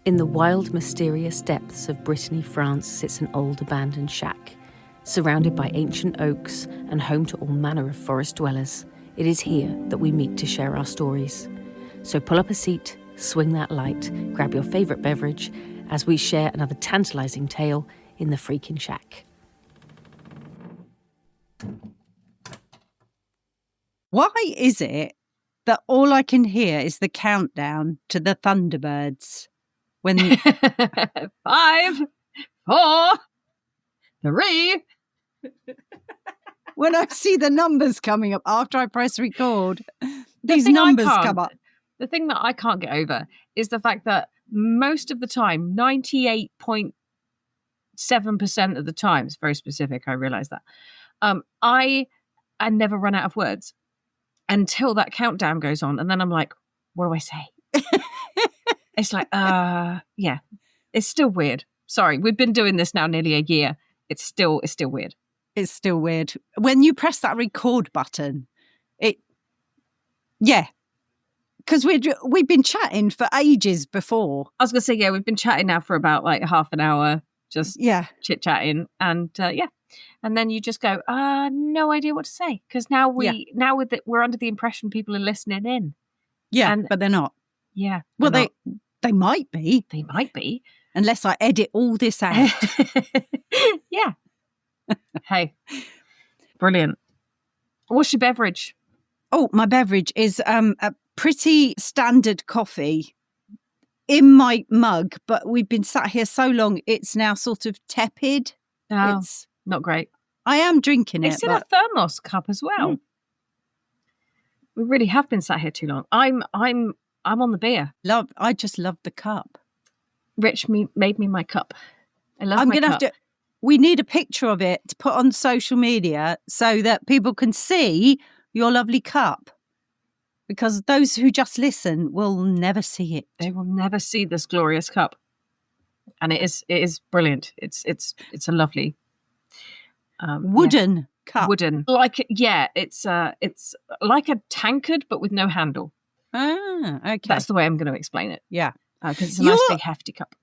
In the wild, mysterious depths of Brittany, France, sits an old abandoned shack. Surrounded by ancient oaks and home to all manner of forest dwellers, it is here that we meet to share our stories. So pull up a seat, swing that light, grab your favourite beverage as we share another tantalising tale in the Freakin Shack. Why is it that all I can hear is the countdown to the Thunderbirds? When 5, 4, 3. when I see the numbers coming up after I press record, these numbers come up. The thing that I can't get over is the fact that most of the time, 98.7% of the time, it's very specific, I realise that, I never run out of words until that countdown goes on. And then I'm like, what do I say? It's like, yeah, it's still weird. Sorry, we've been doing this now nearly a year. It's still weird. It's still weird. When you press that record button, because we've been chatting for ages before. I was going to say, yeah, we've been chatting now for about like half an hour, just chit-chatting. And and then you just go, no idea what to say. Because now we're under the impression people are listening in. Yeah, but they're not. Yeah. Well, they might be. They might be. Unless I edit all this out. Yeah. Hey, brilliant. What's your beverage? Oh, my beverage is a pretty standard coffee in my mug, but we've been sat here so long, it's now sort of tepid. Oh, it's not great. I am drinking it. It's in a thermos cup as well. We really have been sat here too long. I'm on the beer. I just love the cup. Rich made me my cup. I love my cup. We need a picture of it to put on social media so that people can see your lovely cup. Because those who just listen will never see it. They will never see this glorious cup. And it is brilliant. It's a lovely wooden cup. Wooden. It's like a tankard but with no handle. Ah, okay. That's the way I'm going to explain it. Yeah. Because it's a nice big hefty cup.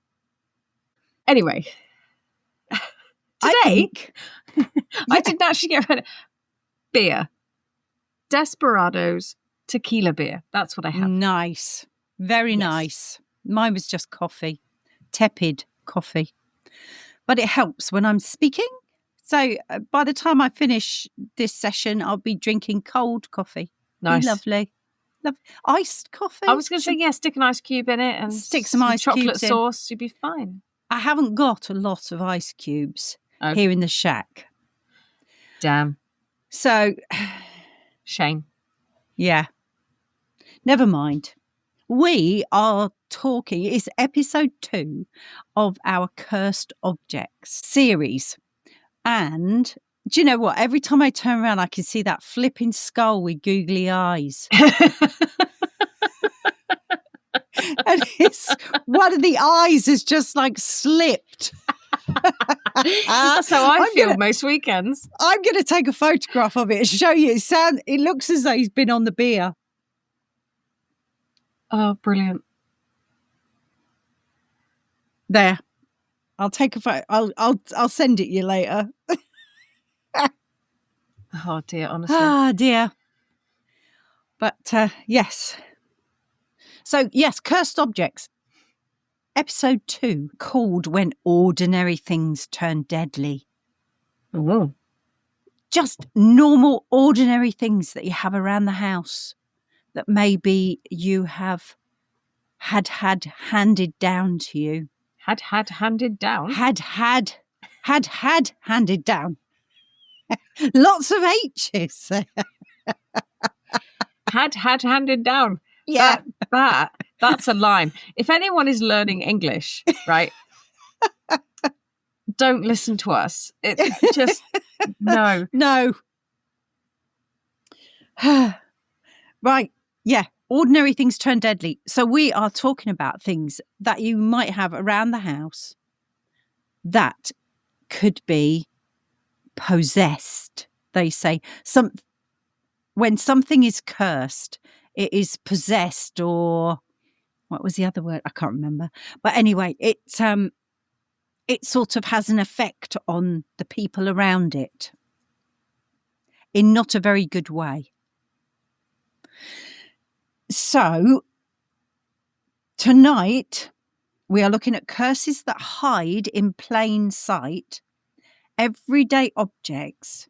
Anyway. Today, I didn't actually get rid of beer. Desperados tequila beer. That's what I have. Nice. Very nice. Mine was just coffee. Tepid coffee. But it helps when I'm speaking. So by the time I finish this session, I'll be drinking cold coffee. Nice. Lovely. Iced coffee. I was going to say, stick an ice cube in it and stick some ice cubes chocolate sauce. You'd be fine. I haven't got a lot of ice cubes here in the shack. Damn. So. Shame. Yeah. Never mind. We are talking, it's episode 2 of our Cursed Objects series. And do you know what? Every time I turn around, I can see that flipping skull with googly eyes. And one of the eyes is just like slipped. That's how I feel most weekends. I'm going to take a photograph of it and show you. It looks as though he's been on the beer. Oh, brilliant! There, I'll take a photo. I'll send it you later. Oh dear, honestly. Ah dear. But yes. So yes, Cursed Objects. Episode 2, called When Ordinary Things Turn Deadly. Oh. Just normal, ordinary things that you have around the house that maybe you have had handed down to you. Had handed down? Had handed down. Lots of H's there. Had handed down. Yeah. That's a line. If anyone is learning English, right, don't listen to us. It just, no. No. Right. Yeah. Ordinary things turn deadly. So we are talking about things that you might have around the house that could be possessed. They say when something is cursed, it is possessed or what was the other word? I can't remember. But anyway, it sort of has an effect on the people around it in not a very good way. So tonight we are looking at curses that hide in plain sight, everyday objects,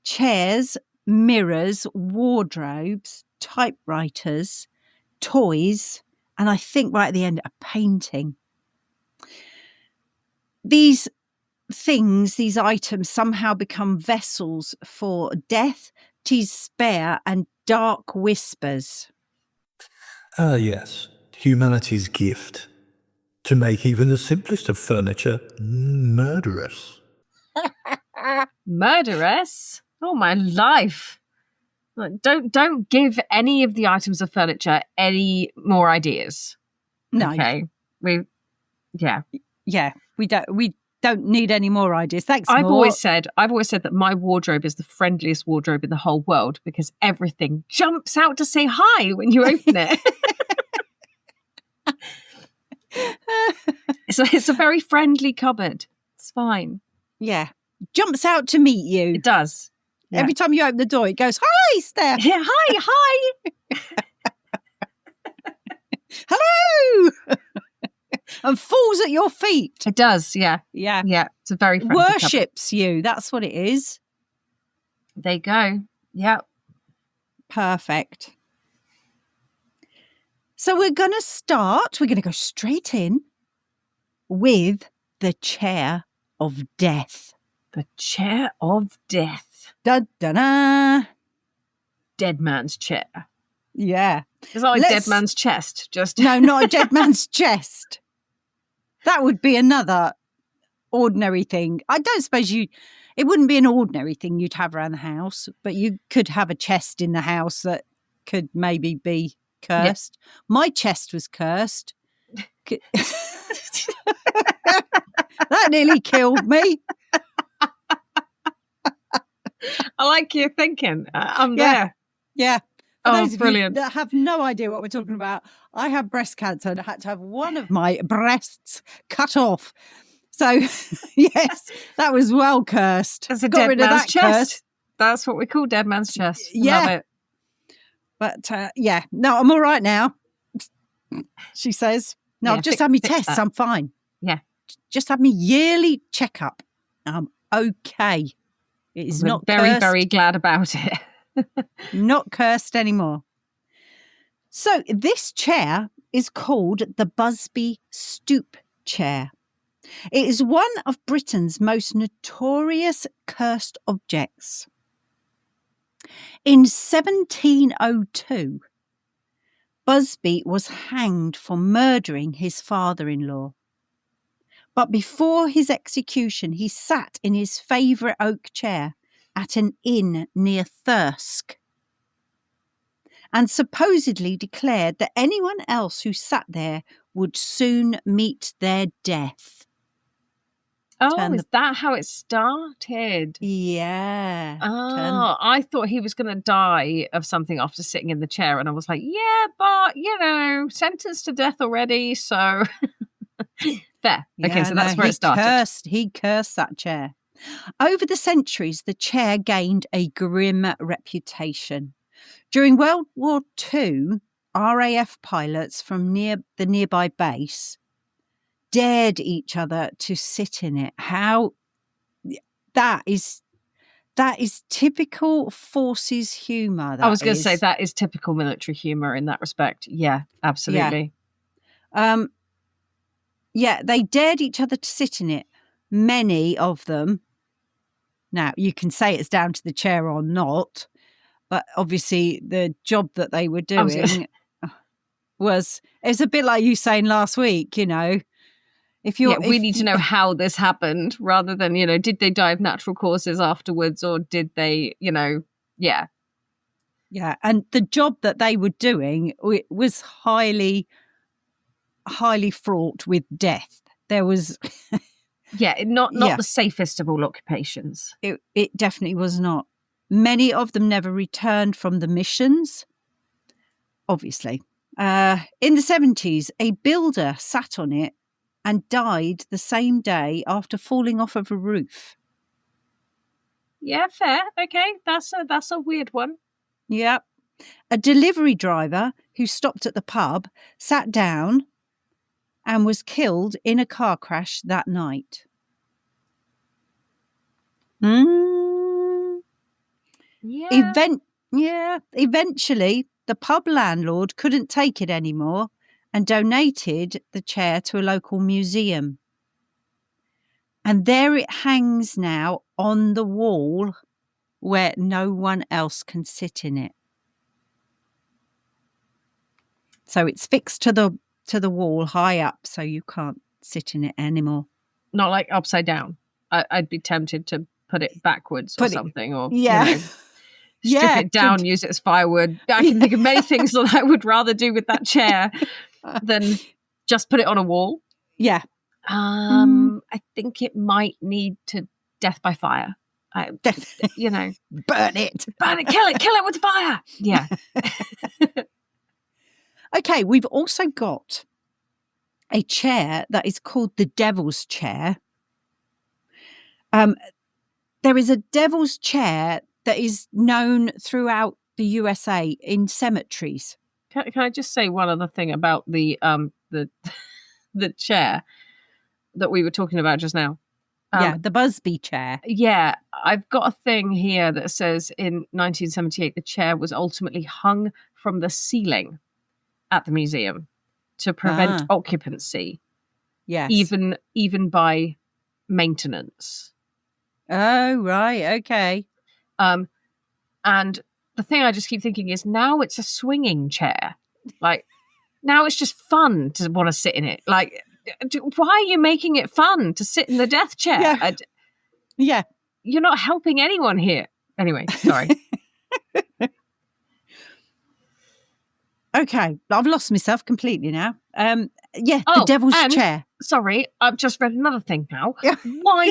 chairs, mirrors, wardrobes, typewriters, toys, and I think right at the end, a painting. These things, these items somehow become vessels for death, despair, and dark whispers. Ah, yes, humanity's gift to make even the simplest of furniture murderous. Murderous? Oh, my life. Like, don't give any of the items of furniture any more ideas. No. Okay. Yeah, we don't need any more ideas. Thanks. I've always said that my wardrobe is the friendliest wardrobe in the whole world because everything jumps out to say hi when you open it. It's a very friendly cupboard. It's fine. Yeah. Jumps out to meet you. It does. Yeah. Every time you open the door, it goes, "Hi, Steph." Yeah, hi. Hello. And falls at your feet. It does, yeah. Yeah. Yeah, it's a very friendly worships cupboard. You. That's what it is. There you go. Yeah. Perfect. So we're going to go straight in with the chair of death. The chair of death. Da-da-da. Dead man's chair. Yeah. It's not like dead man's chest. Just No, not a dead man's chest. That would be another ordinary thing. I don't suppose it wouldn't be an ordinary thing you'd have around the house, but you could have a chest in the house that could maybe be cursed. Yeah. My chest was cursed. That nearly killed me. I like your thinking. I'm there. Yeah. For those brilliant. That have no idea what we're talking about. I have breast cancer and I had to have one of my breasts cut off. So, yes, that was well cursed. That's a dead man's chest. Curse. That's what we call dead man's chest. Yeah. Love it. But, no, I'm all right now, she says. No, I've just had me tests. I'm fine. Yeah. Just had me yearly checkup. I'm okay. It is not very, cursed. very glad about it. Not cursed anymore. So this chair is called the Busby Stoop chair. It is one of Britain's most notorious cursed objects. In 1702, Busby was hanged for murdering his father-in-law. But before his execution, he sat in his favourite oak chair at an inn near Thirsk and supposedly declared that anyone else who sat there would soon meet their death. Oh, is that how it started? Yeah. Oh, I thought he was going to die of something after sitting in the chair. And I was like, yeah, but, sentenced to death already. So there. Yeah, okay, so that's where it started. He cursed that chair. Over the centuries, the chair gained a grim reputation. During World War II, RAF pilots from the nearby base dared each other to sit in it. That is typical forces humour. I was going to say that is typical military humour in that respect. Yeah, absolutely. Yeah, they dared each other to sit in it. Many of them. Now, you can say it's down to the chair or not, but obviously the job that they were doing was a bit like you saying last week, we need to know how this happened rather than, did they die of natural causes afterwards or did they, yeah. Yeah, and the job that they were doing was highly, highly fraught with death. There was... Yeah, not the safest of all occupations. It definitely was not. Many of them never returned from the missions, obviously. In the 70s, a builder sat on it and died the same day after falling off of a roof. Yeah, fair. Okay, that's a weird one. Yep. A delivery driver who stopped at the pub sat down and was killed in a car crash that night. Yeah. Eventually, the pub landlord couldn't take it anymore and donated the chair to a local museum. And there it hangs now on the wall where no one else can sit in it. So it's fixed to the wall high up, so you can't sit in it anymore. Not like upside down. I'd be tempted to put it backwards or something, or yeah. Strip it down, use it as firewood. I can think of many things that I would rather do with that chair than just put it on a wall. Yeah. I think it might need to death by fire. Burn it. Kill it with fire. Yeah. Okay, we've also got a chair that is called the Devil's Chair. There is a devil's chair that is known throughout the USA in cemeteries. Can I just say one other thing about the chair that we were talking about just now? The Busby chair. Yeah, I've got a thing here that says in 1978 the chair was ultimately hung from the ceiling at the museum to prevent occupancy. Yes. Even by maintenance. Oh, right, okay. And the thing I just keep thinking is now it's a swinging chair. Like, now it's just fun to want to sit in it. Like, why are you making it fun to sit in the death chair? Yeah. You're not helping anyone here. Anyway, sorry. Okay, I've lost myself completely now. The devil's chair. Sorry, I've just read another thing now. Why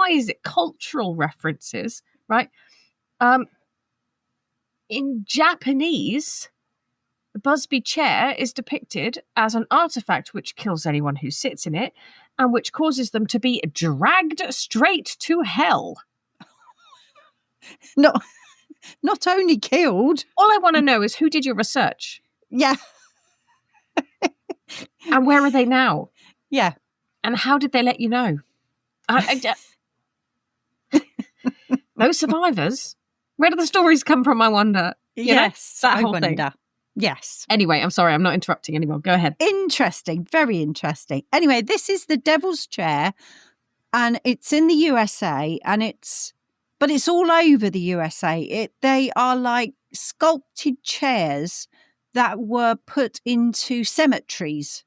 is it cultural references, right? In Japanese, the Busby chair is depicted as an artifact which kills anyone who sits in it and which causes them to be dragged straight to hell. Not only killed. All I want to know is who did your research? Yeah. And where are they now? Yeah. And how did they let you know? No survivors? Where do the stories come from, I wonder? Yes, that I whole wonder. thing. Yes. Anyway, I'm sorry, I'm not interrupting anymore. Go ahead. Interesting. Very interesting. Anyway, this is the Devil's Chair, and it's in the USA, but it's all over the USA. They are like sculpted chairs that were put into cemeteries.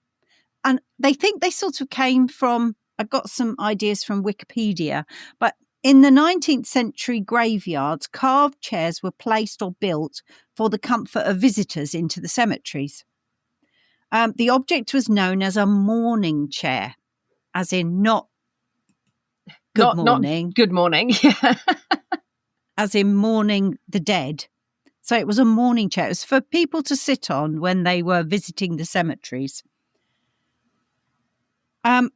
And they think they sort of came from, I got some ideas from Wikipedia, but in the 19th century graveyards, carved chairs were placed or built for the comfort of visitors into the cemeteries. The object was known as a mourning chair, as in not good morning. Not good morning. As in mourning the dead. So it was a mourning chair. It was for people to sit on when they were visiting the cemeteries. And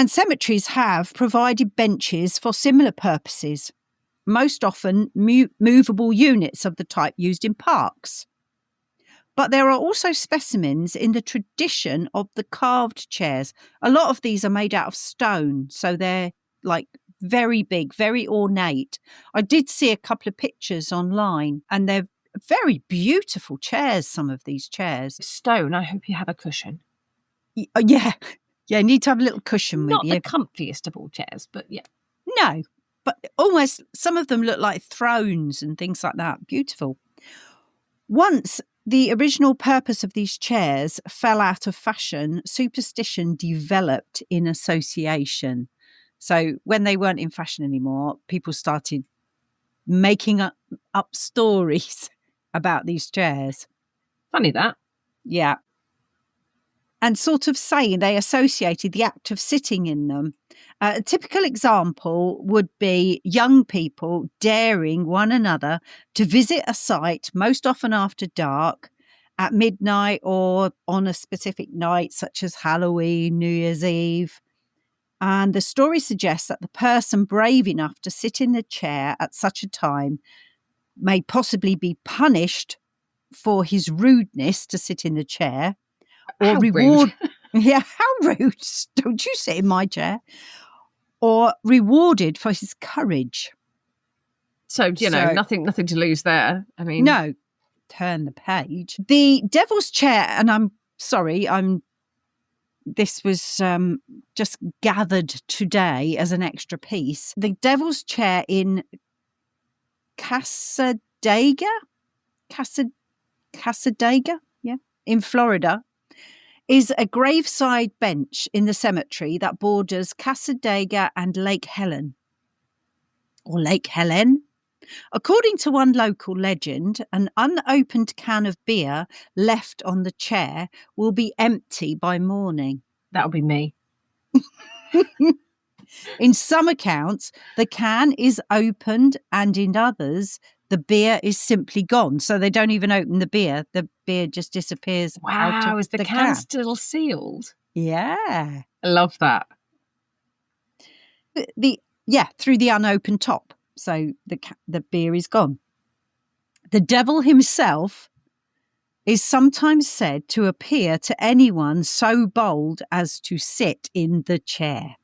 cemeteries have provided benches for similar purposes, most often movable units of the type used in parks. But there are also specimens in the tradition of the carved chairs. A lot of these are made out of stone, so they're like very big, very ornate. I did see a couple of pictures online, and they're very beautiful chairs, some of these chairs. Stone, I hope you have a cushion. Yeah, you need to have a little cushion with you. Not the comfiest of all chairs, but yeah. No, but almost some of them look like thrones and things like that. Beautiful. Once the original purpose of these chairs fell out of fashion, superstition developed in association. So when they weren't in fashion anymore, people started making up stories about these chairs. Funny that. Yeah. And sort of saying they associated the act of sitting in them. A typical example would be young people daring one another to visit a site, most often after dark, at midnight or on a specific night, such as Halloween, New Year's Eve. And the story suggests that the person brave enough to sit in the chair at such a time may possibly be punished for his rudeness to sit in the chair, or How reward. rude. Yeah, how rude! Don't you sit in my chair? Or rewarded for his courage. So, So- nothing to lose there. I mean, No, turn the page. The Devil's Chair, and I'm sorry, this was just gathered today as an extra piece. The Devil's Chair in Casadega, yeah, in Florida, is a graveside bench in the cemetery that borders Casadega and Lake Helen. Or Lake Helen. According to one local legend, an unopened can of beer left on the chair will be empty by morning. that'll be me. In some accounts, the can is opened, and in others, the beer is simply gone. So they don't even open the beer just disappears out Wow, of is the can still sealed? Yeah. I love that. Through the unopened top. So the beer is gone. The devil himself is sometimes said to appear to anyone so bold as to sit in the chair.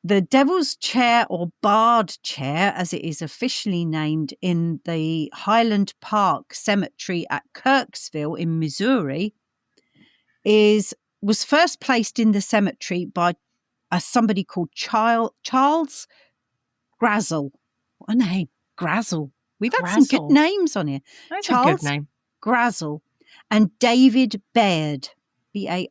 The Devil's Chair, or Barred Chair, as it is officially named, in the Highland Park Cemetery at Kirksville in Missouri, was first placed in the cemetery by somebody called Charles Grazel. What a name, Grazel. We've had some Grazel. good names on here. That's Charles a good name. Grazel and David Baird, Baird.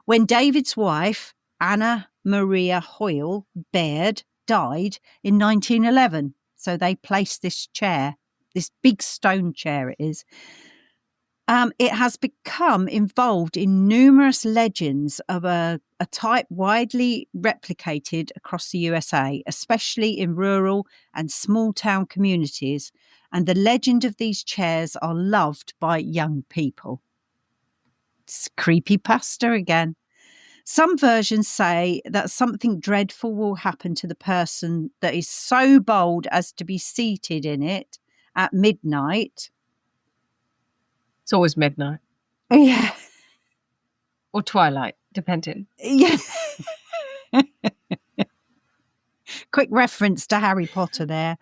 When David's wife, Anna Maria Hoyle Baird, died in 1911. So they placed this chair, this big stone chair it is. It has become involved in numerous legends of a type widely replicated across the USA, especially in rural and small town communities. And the legend of these chairs are loved by young people. It's creepypasta again. Some versions say that something dreadful will happen to the person that is so bold as to be seated in it at midnight. It's always midnight Yeah. or twilight, depending. Yeah. Quick reference to Harry Potter there.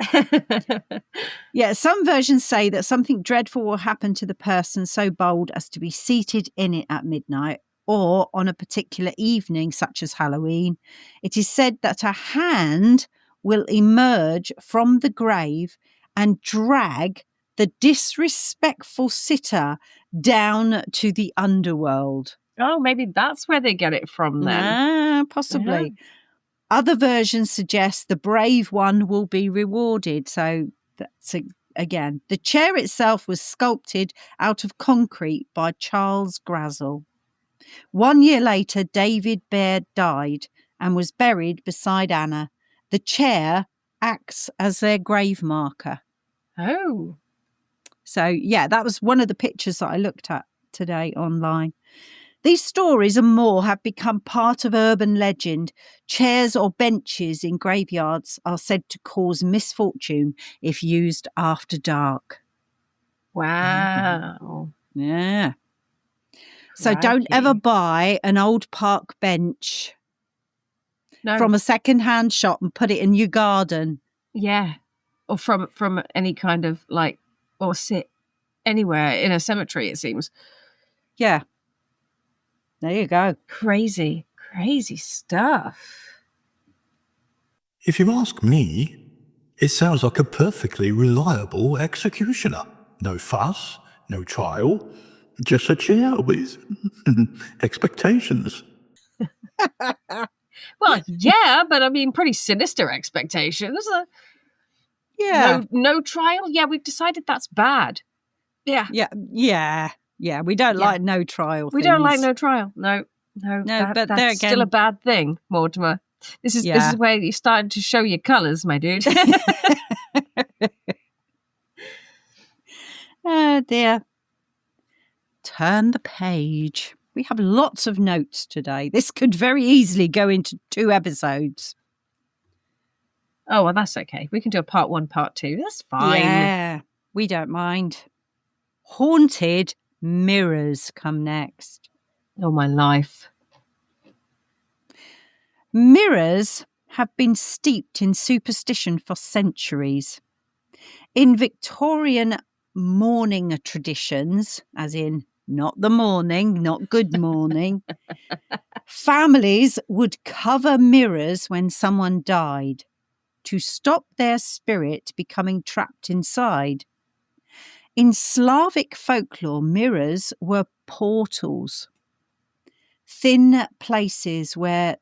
Yeah, some versions say that something dreadful will happen to the person so bold as to be seated in it at midnight or on a particular evening, such as Halloween. It is said that a hand will emerge from the grave and drag the disrespectful sitter down to the underworld. Oh, maybe that's where they get it from then. Possibly. Other versions suggest the brave one will be rewarded. So that's again, the chair itself was sculpted out of concrete by Charles Grazel. 1 year later, David Baird died and was buried beside Anna. The chair acts as their grave marker. Oh. So, yeah, that was one of the pictures that I looked at today online. These stories and more have become part of urban legend. Chairs or benches in graveyards are said to cause misfortune if used after dark. Wow. Yeah. So don't ever buy an old park bench from a second-hand shop and put it in your garden. Yeah. Or from any kind of or sit anywhere in a cemetery, it seems. Yeah. There you go. Crazy stuff. If you ask me, it sounds like a perfectly reliable executioner. No fuss, no trial, just a chair with expectations. Well, yeah, but I mean, pretty sinister expectations. Yeah. No trial. Yeah, we've decided that's bad. Yeah. Yeah. We don't like no trial. We don't like no trial. No. But that's there again, still a bad thing, Mortimer. This is where you're starting to show your colours, my dude. Oh dear. Turn the page. We have lots of notes today. This could very easily go into 2 episodes. Oh, well, that's okay. We can do a part 1, part 2. That's fine. Yeah, we don't mind. Haunted mirrors come next. Oh, my life. Mirrors have been steeped in superstition for centuries. In Victorian mourning traditions, as in not the morning, not good morning, families would cover mirrors when someone died to stop their spirit becoming trapped inside. In Slavic folklore, mirrors were portals, thin places where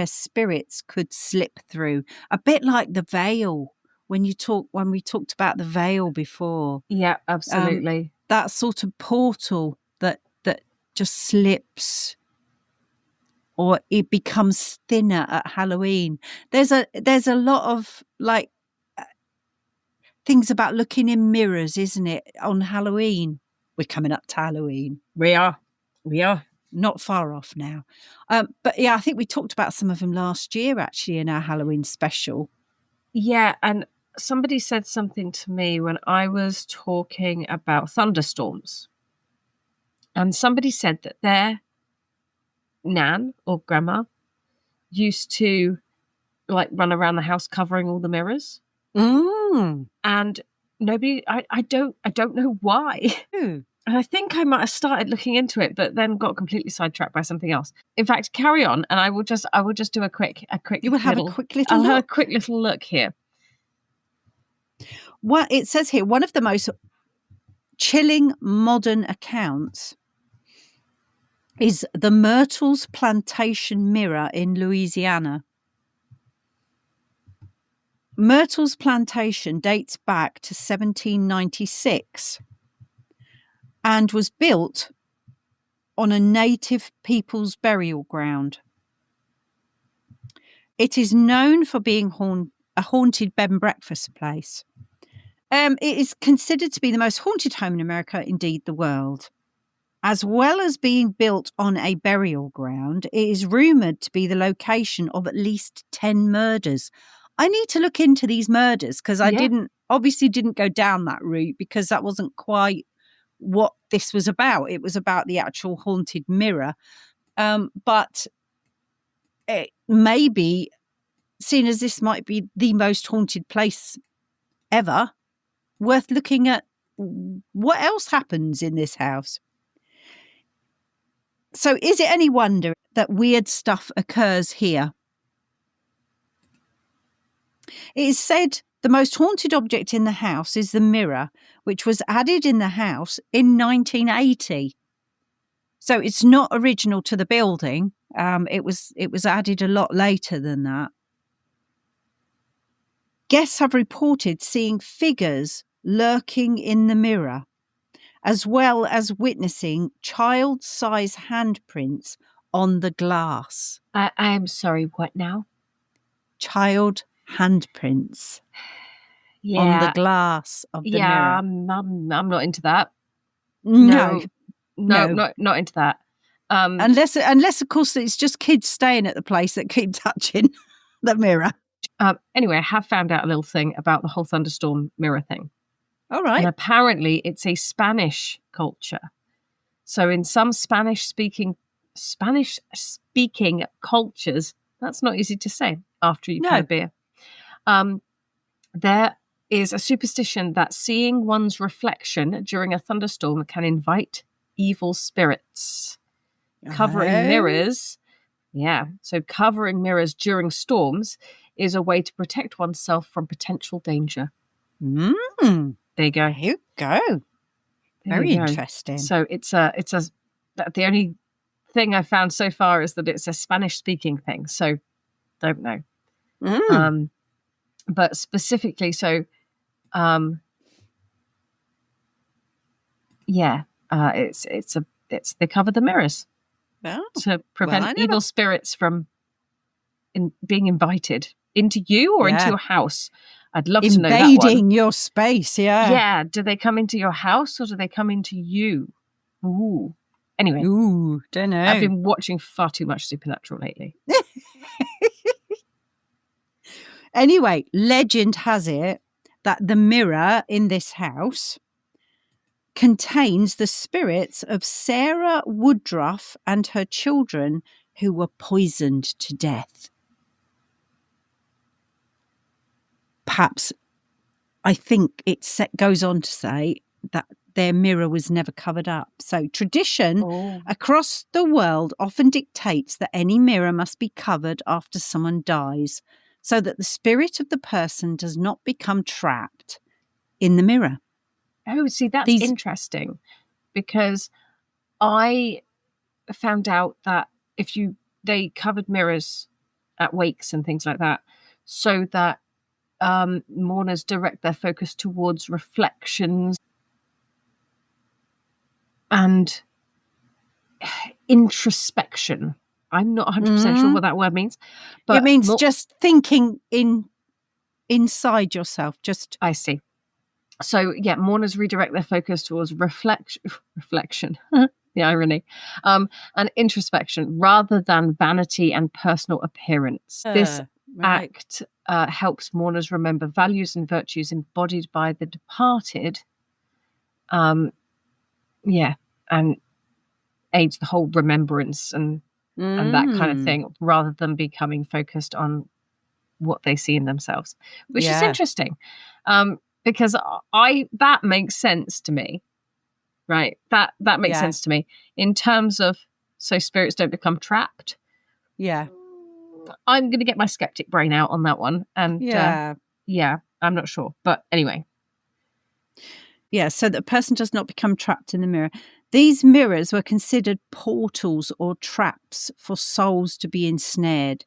spirits could slip through, a bit like the veil when we talked about the veil before. Yeah, absolutely. That sort of portal that just slips, or it becomes thinner at Halloween. There's a lot of like things about looking in mirrors, isn't it, on Halloween? We're coming up to Halloween. We are. Not far off now. But yeah, I think we talked about some of them last year, actually, in our Halloween special. Yeah, and somebody said something to me when I was talking about thunderstorms. And somebody said that their nan or grandma used to like run around the house covering all the mirrors. And nobody, I don't know why. And I think I might have started looking into it, but then got completely sidetracked by something else. In fact, carry on, and I will just do a quick. You will have a quick little. I'll look. have a quick little look here. Well, it says here, one of the most chilling modern accounts is the Myrtle's Plantation Mirror in Louisiana. Myrtle's Plantation dates back to 1796 and was built on a native people's burial ground. It is known for being a haunted bed and breakfast place. It is considered to be the most haunted home in America, indeed the world. As well as being built on a burial ground, it is rumoured to be the location of at least 10 murders. I need to look into these murders because I didn't go down that route because that wasn't quite what this was about. It was about the actual haunted mirror. But it may be, seen as this might be the most haunted place ever, worth looking at what else happens in this house. So is it any wonder that weird stuff occurs here? It is said the most haunted object in the house is the mirror, which was added in the house in 1980. So it's not original to the building. It was added a lot later than that. Guests have reported seeing figures lurking in the mirror, as well as witnessing child-size handprints on the glass. I'm sorry, what now? Child handprints on the glass of the mirror. I'm not into that. No, not into that. Unless of course it's just kids staying at the place that keep touching the mirror. Anyway, I have found out a little thing about the whole thunderstorm mirror thing. All right. And apparently it's a Spanish culture. So in some Spanish speaking cultures, that's not easy to say after you've had a beer. There is a superstition that seeing one's reflection during a thunderstorm can invite evil spirits. Covering mirrors. Yeah. So covering mirrors during storms is a way to protect oneself from potential danger. There you go. There you go. Very interesting. So it's the only thing I found so far is that it's a Spanish speaking thing. So don't know. But specifically, so they cover the mirrors to prevent evil spirits from being invited into you or into your house. I'd love to know that one. Invading your space, yeah. Yeah. Do they come into your house or do they come into you? Ooh. Anyway. Ooh, don't know. I've been watching far too much Supernatural lately. Anyway, legend has it that the mirror in this house contains the spirits of Sarah Woodruff and her children who were poisoned to death. Perhaps, I think it goes on to say that their mirror was never covered up. So tradition across the world often dictates that any mirror must be covered after someone dies so that the spirit of the person does not become trapped in the mirror. Oh, see, that's interesting, because I found out that they covered mirrors at wakes and things like that so that mourners direct their focus towards reflections and introspection. I'm not 100% sure what that word means. But it means just thinking inside yourself. I see. So, yeah, mourners redirect their focus towards reflection, the irony, and introspection rather than vanity and personal appearance. This act helps mourners remember values and virtues embodied by the departed. And aids the whole remembrance and that kind of thing, rather than becoming focused on what they see in themselves, which is interesting. Because that makes sense to me, right? That makes sense to me in terms of so spirits don't become trapped. Yeah. I'm going to get my skeptic brain out on that one. And I'm not sure. But anyway. Yeah, so that a person does not become trapped in the mirror. These mirrors were considered portals or traps for souls to be ensnared.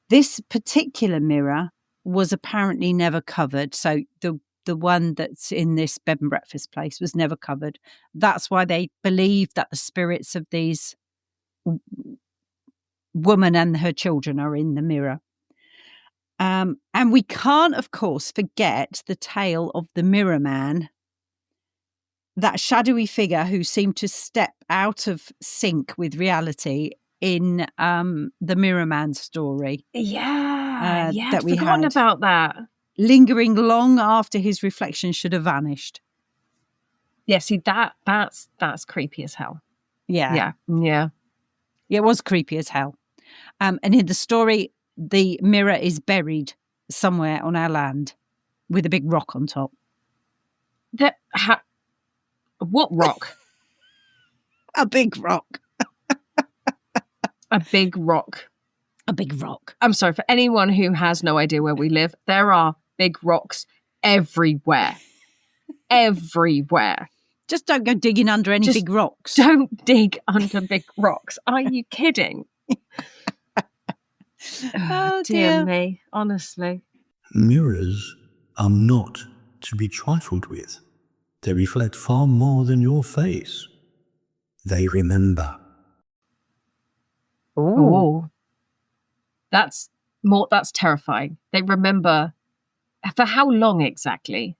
This particular mirror was apparently never covered. So the one that's in this bed and breakfast place was never covered. That's why they believe that the spirits of these woman and her children are in the mirror. And we can't, of course, forget the tale of the Mirror Man, that shadowy figure who seemed to step out of sync with reality in the Mirror Man story. I'd forgotten about that. Lingering long after his reflection should have vanished. Yeah, see, that's creepy as hell. Yeah. It was creepy as hell. And in the story, the mirror is buried somewhere on our land with a big rock on top. What rock? A big rock. A big rock. A big rock. I'm sorry, for anyone who has no idea where we live, there are big rocks everywhere. Everywhere. Just don't go digging under any big rocks. Don't dig under big rocks. Are you kidding? Oh, dear me, honestly. Mirrors are not to be trifled with. They reflect far more than your face. They remember. Oh. That's terrifying. They remember for how long exactly?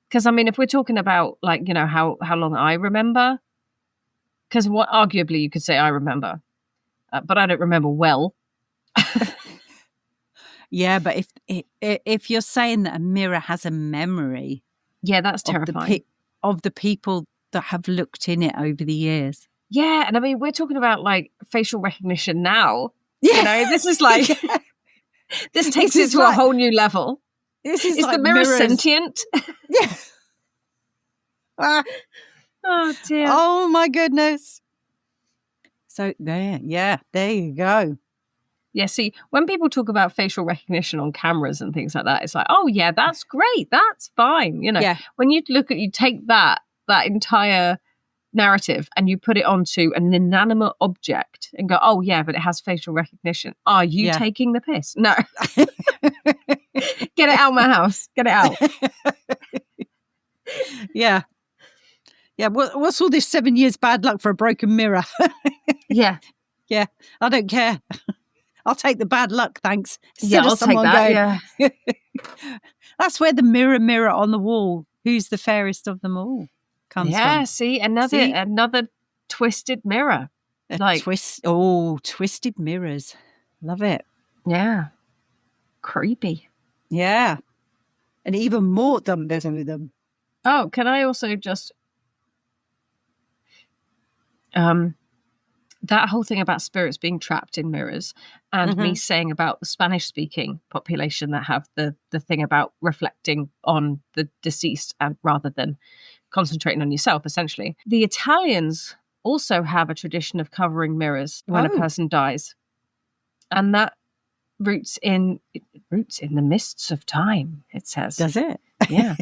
Because, I mean, if we're talking about, like, you know, how long I remember, because arguably you could say I remember, but I don't remember well. Yeah, but if you're saying that a mirror has a memory, yeah, that's terrifying. Of the people that have looked in it over the years. Yeah, and I mean, we're talking about like facial recognition now. Yeah. You know, this is like this takes it to a whole new level. Is like the mirror sentient? Yeah. Oh dear. Oh my goodness. So there you go. Yeah, see, when people talk about facial recognition on cameras and things like that, it's like, oh yeah, that's great, that's fine. You know, when you take that entire narrative and you put it onto an inanimate object and go, oh yeah, but it has facial recognition. Are you taking the piss? No. Get it out of my house. Get it out. Yeah. Yeah, what's all this 7 years bad luck for a broken mirror? Yeah. Yeah, I don't care. I'll take the bad luck, thanks. I'll take that, That's where the mirror, mirror on the wall, who's the fairest of them all comes Yeah, from. see, another twisted mirror. Twisted mirrors. Love it. Yeah. Creepy. Yeah. And even more dumb with them. Oh, can I also just that whole thing about spirits being trapped in mirrors and me saying about the Spanish speaking population that have the thing about reflecting on the deceased and rather than concentrating on yourself, essentially. The Italians also have a tradition of covering mirrors when a person dies. And that roots in the mists of time, it says. Does it? Yeah.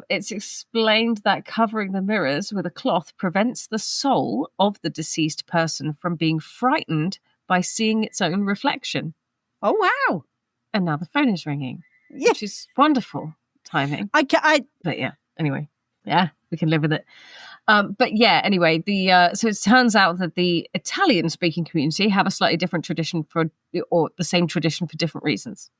It's explained that covering the mirrors with a cloth prevents the soul of the deceased person from being frightened by seeing its own reflection. Oh, wow. And now the phone is ringing, Yeah. which is wonderful timing. But yeah, anyway, yeah, we can live with it. But yeah, anyway, so it turns out that the Italian-speaking community have a slightly different tradition or the same tradition for different reasons.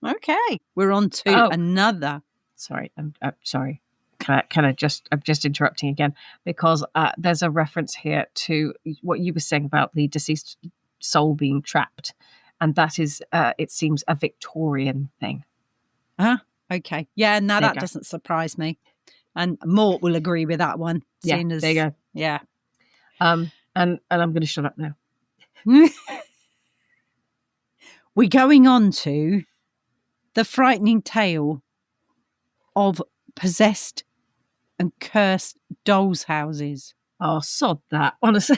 Okay. We're on to another. Sorry, I'm sorry. I'm just interrupting again because there's a reference here to what you were saying about the deceased soul being trapped, and that is, it seems, a Victorian thing. Okay. Yeah, now that doesn't surprise me. And Mort will agree with that one. Yeah, there you go. Yeah. And I'm going to shut up now. We're going on to the frightening tale of possessed and cursed dolls' houses. Oh, sod that, honestly.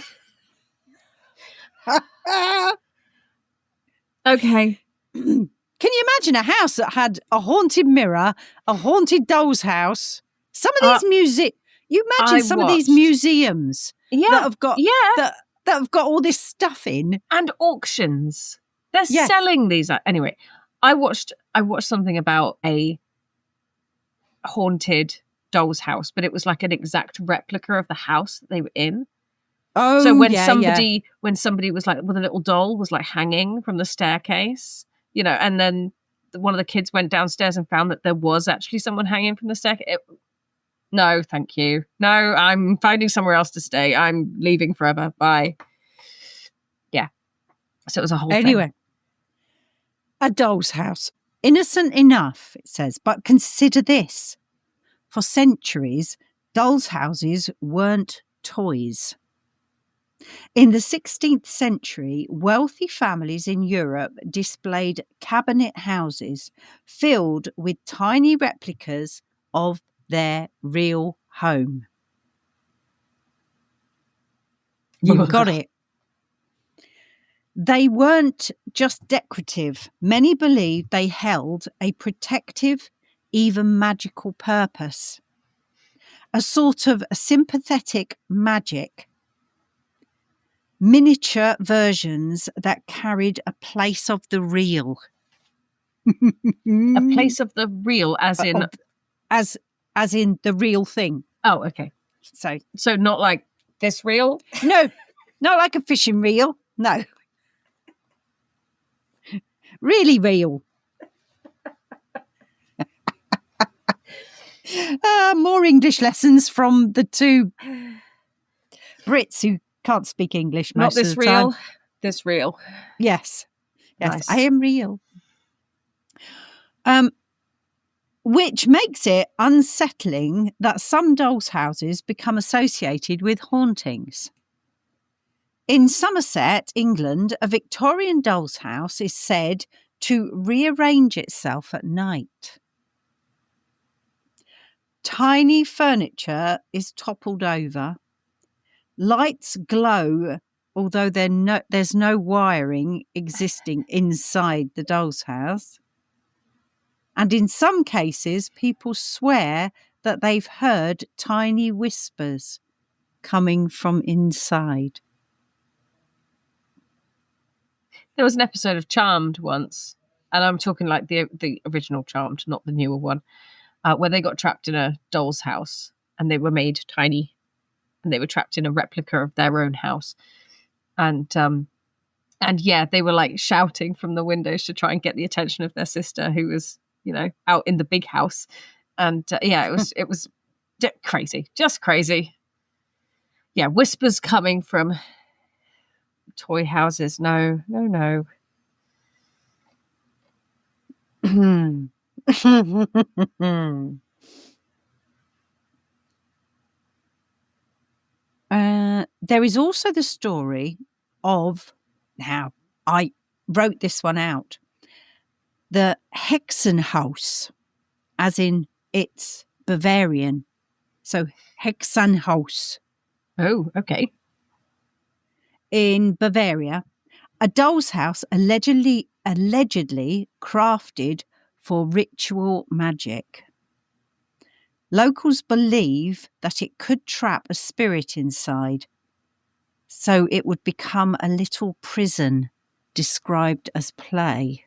Okay. Can you imagine a house that had a haunted mirror, a haunted doll's house? Some of these you imagine some of these museums that have got that have got all this stuff in, and auctions. They're selling these. Anyway, I watched something about a haunted doll's house, but it was like an exact replica of the house that they were in. Oh, so when somebody was like, with a little doll was like hanging from the staircase, and then one of the kids went downstairs and found that there was actually someone hanging from the staircase. No, thank you. No, I'm finding somewhere else to stay. I'm leaving forever. Bye. Yeah. So it was a whole thing. Anyway, a doll's house. Innocent enough, it says, but consider this. For centuries, dolls' houses weren't toys. In the 16th century, wealthy families in Europe displayed cabinet houses filled with tiny replicas of their real home. You've got it. They weren't just decorative. Many believed they held a protective, even magical purpose. A sort of sympathetic magic. Miniature versions that carried a place of the real. A place of the real, as in... As in the real thing. Oh, okay. So not like this reel? No, not like a fishing reel. No. Really real. More English lessons from the two Brits who can't speak English most of the time. Not this real. This real. Yes. Nice. I am real. Which makes it unsettling that some dolls' houses become associated with hauntings. In Somerset, England, a Victorian doll's house is said to rearrange itself at night. Tiny furniture is toppled over. Lights glow, although there's no wiring existing inside the doll's house. And in some cases, people swear that they've heard tiny whispers coming from inside. There was an episode of Charmed once, and I'm talking like the original Charmed, not the newer one, where they got trapped in a doll's house and they were made tiny and they were trapped in a replica of their own house. And And yeah, they were like shouting from the windows to try and get the attention of their sister, who was, out in the big house. And it was crazy, just crazy. Yeah, whispers coming from toy houses. No. There is also the story of, now I wrote this one out, the Hexenhaus, as in it's Bavarian. So Hexenhaus. Oh, okay. In Bavaria, a doll's house allegedly crafted for ritual magic. Locals believe that it could trap a spirit inside, so it would become a little prison described as play.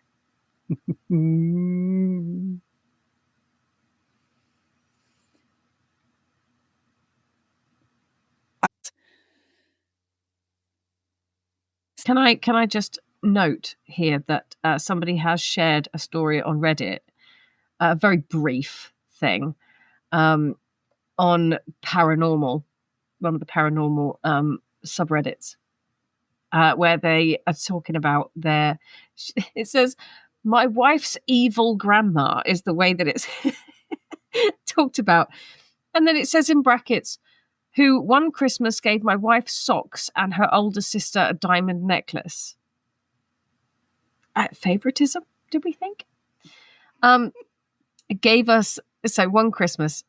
Can I just note here that somebody has shared a story on Reddit, a very brief thing, on paranormal, one of the paranormal subreddits, where they are talking about it says, my wife's evil grandma is the way that it's talked about. And then it says in brackets, who one Christmas gave my wife socks and her older sister a diamond necklace. Favoritism, did we think? Gave us, so one Christmas,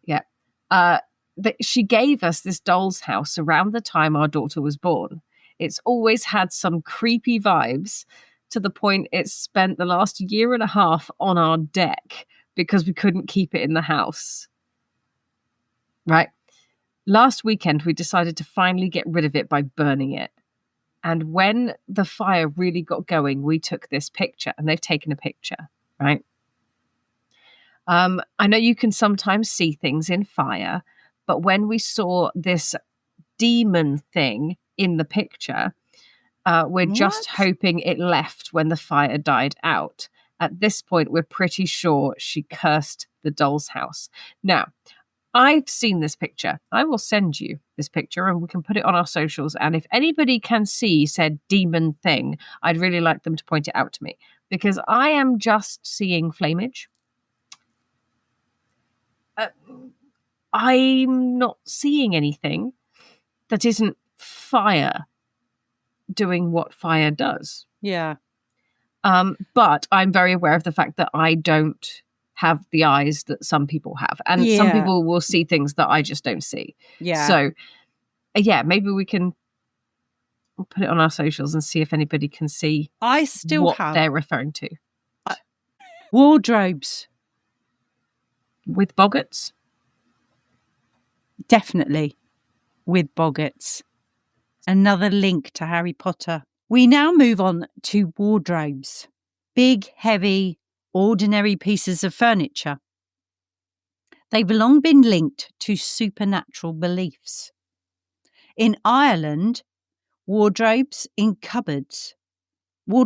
she gave us this doll's house around the time our daughter was born. It's always had some creepy vibes, to the point it's spent the last year and a half on our deck because we couldn't keep it in the house. Right? Last weekend, we decided to finally get rid of it by burning it. And when the fire really got going, we took this picture, and they've taken a picture, right? I know you can sometimes see things in fire, but when we saw this demon thing in the picture, we're just hoping it left when the fire died out. At this point, we're pretty sure she cursed the doll's house. Now, I've seen this picture. I will send you this picture and we can put it on our socials. And if anybody can see said demon thing, I'd really like them to point it out to me, because I am just seeing flamage. I'm not seeing anything that isn't fire doing what fire does. Yeah. But I'm very aware of the fact that I don't have the eyes that some people have, and some people will see things that I just don't see. Yeah. So maybe we can put it on our socials and see if anybody can see what they're referring to. Wardrobes. With boggarts? Definitely with boggarts. Another link to Harry Potter. We now move on to wardrobes. Big, heavy, ordinary pieces of furniture. They've long been linked to supernatural beliefs. In Ireland, wardrobes and cupboards, were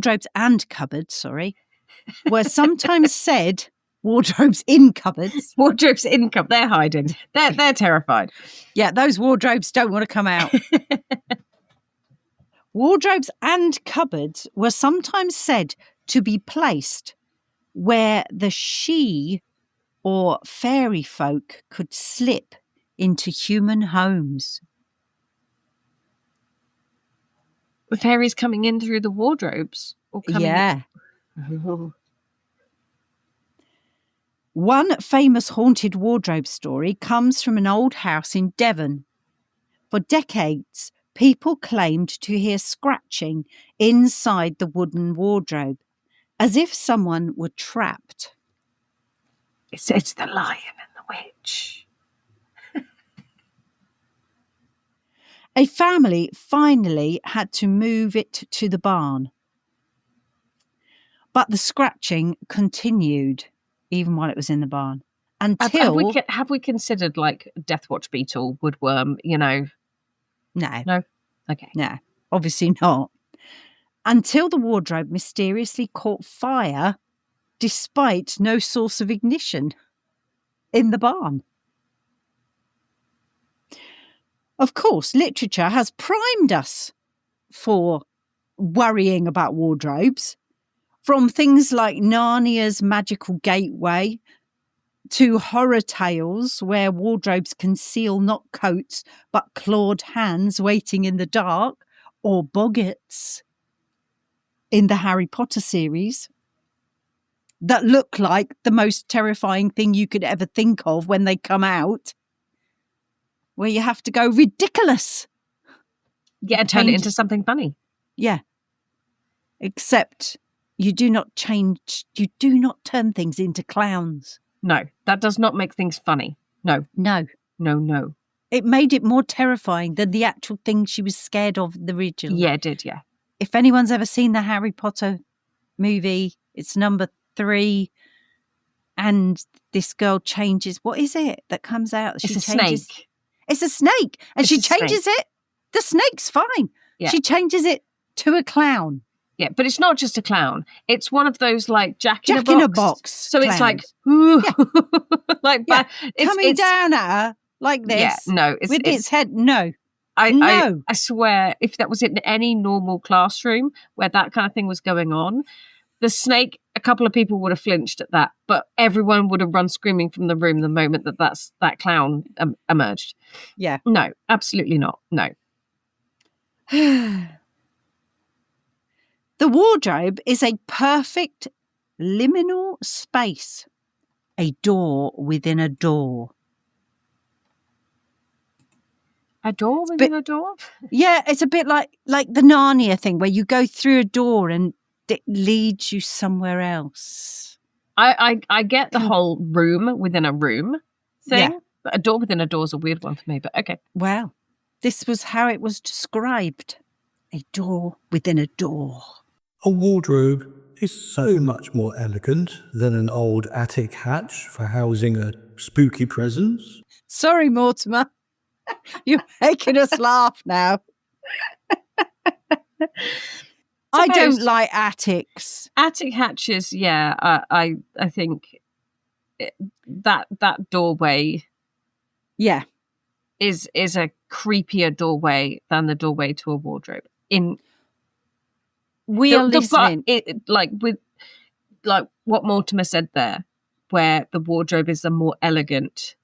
sometimes said, wardrobes in cupboards. Wardrobes in cupboards, they're hiding. They're terrified. Yeah, those wardrobes don't want to come out. Wardrobes and cupboards were sometimes said to be placed where the she or fairy folk could slip into human homes. The fairies coming in through the wardrobes? Or coming in? One famous haunted wardrobe story comes from an old house in Devon. For decades, people claimed to hear scratching inside the wooden wardrobe, as if someone were trapped. It's the lion and the witch. A family finally had to move it to the barn. But the scratching continued even while it was in the barn. Until... Have we considered like Death Watch beetle, woodworm, No. No? Okay. No, obviously not. until the wardrobe mysteriously caught fire despite no source of ignition in the barn. Of course, literature has primed us for worrying about wardrobes, from things like Narnia's Magical Gateway to horror tales where wardrobes conceal not coats but clawed hands waiting in the dark, or boggarts in the Harry Potter series that look like the most terrifying thing you could ever think of when they come out, where you have to go ridiculous. Yeah, and turn it into something funny. Yeah. Except you do not turn things into clowns. No, that does not make things funny. No. No. No. It made it more terrifying than the actual thing she was scared of the original. Yeah, it did, yeah. If anyone's ever seen the Harry Potter movie, it's number 3, and this girl changes. What is it that comes out? It's a snake. It's a snake, and she changes it. The snake's fine. Yeah. She changes it to a clown. Yeah, but it's not just a clown. It's one of those like Jack in a box. So clowns. it's like, ooh, like it's coming down at her like this. Yeah, no, with its head. No, I swear, if that was in any normal classroom where that kind of thing was going on, the snake, a couple of people would have flinched at that, but everyone would have run screaming from the room the moment that clown emerged. Yeah, no, absolutely not. No. The wardrobe is a perfect liminal space, a door within a door. A door within a door? Yeah, it's a bit like the Narnia thing where you go through a door and it leads you somewhere else. I get the whole room within a room thing, but a door within a door is a weird one for me, but okay. Well, this was how it was described. A door within a door. A wardrobe is so much more elegant than an old attic hatch for housing a spooky presence. Sorry, Mortimer. You're making us laugh now. I don't like attics. Attic hatches, yeah. I think that doorway, yeah, is a creepier doorway than the doorway to a wardrobe. We are listening. With what Mortimer said there, where the wardrobe is a more elegant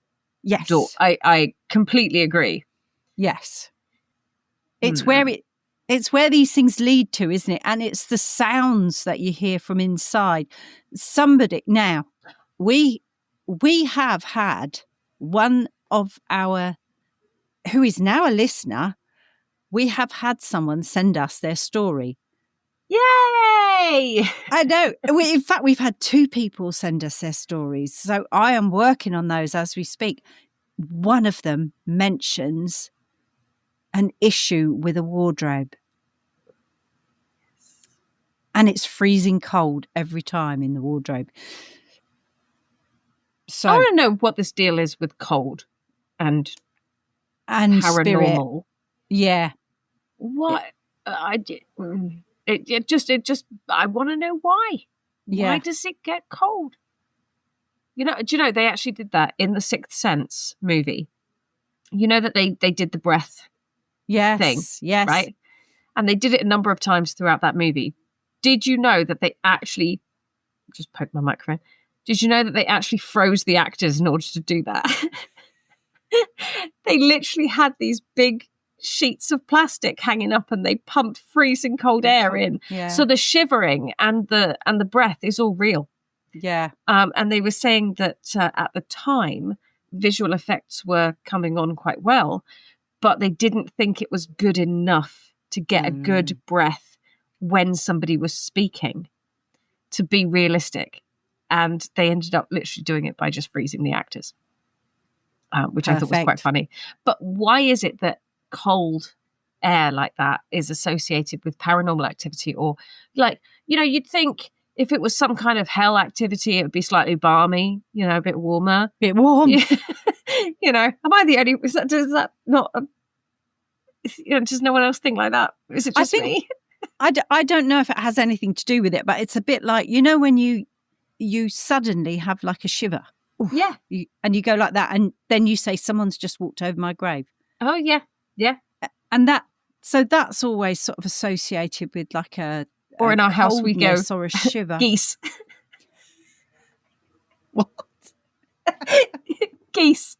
door. I completely agree. Yes. It's where these things lead to, isn't it? And it's the sounds that you hear from inside. Now, we have had one of our, who is now a listener, we have had someone send us their story. Yay! I know. In fact, we've had 2 people send us their stories. So I am working on those as we speak. One of them mentions an issue with a wardrobe. And it's freezing cold every time in the wardrobe. So I want to know what this deal is with cold and paranormal. Spirit. Yeah. What? It just I want to know why. Yeah. Why does it get cold? Do you know they actually did that in the Sixth Sense movie? You know that they did the breath thing, yes, right? And they did it a number of times throughout that movie. Did you know that they actually just poked my microphone? Did you know that they actually froze the actors in order to do that? They literally had these big sheets of plastic hanging up and they pumped freezing cold air in. Yeah. So the shivering and the breath is all real. Yeah. And they were saying that at the time, visual effects were coming on quite well, but they didn't think it was good enough to get a good breath when somebody was speaking to be realistic. And they ended up literally doing it by just freezing the actors, which I thought was quite funny. But why is it that cold air like that is associated with paranormal activity? Or you'd think if it was some kind of hell activity, it would be slightly balmy, a bit warmer. Bit warm. Am I the only, does that not, does no one else think like that? Is it just me? I don't know if it has anything to do with it, but it's a bit like, you know, when you suddenly have like a shiver. Oof, Yeah. And you go like that, and then you say, someone's just walked over my grave. Oh, yeah. Yeah. And that's always sort of associated with like Or in our house we go, or a shiver. geese. What? Geese.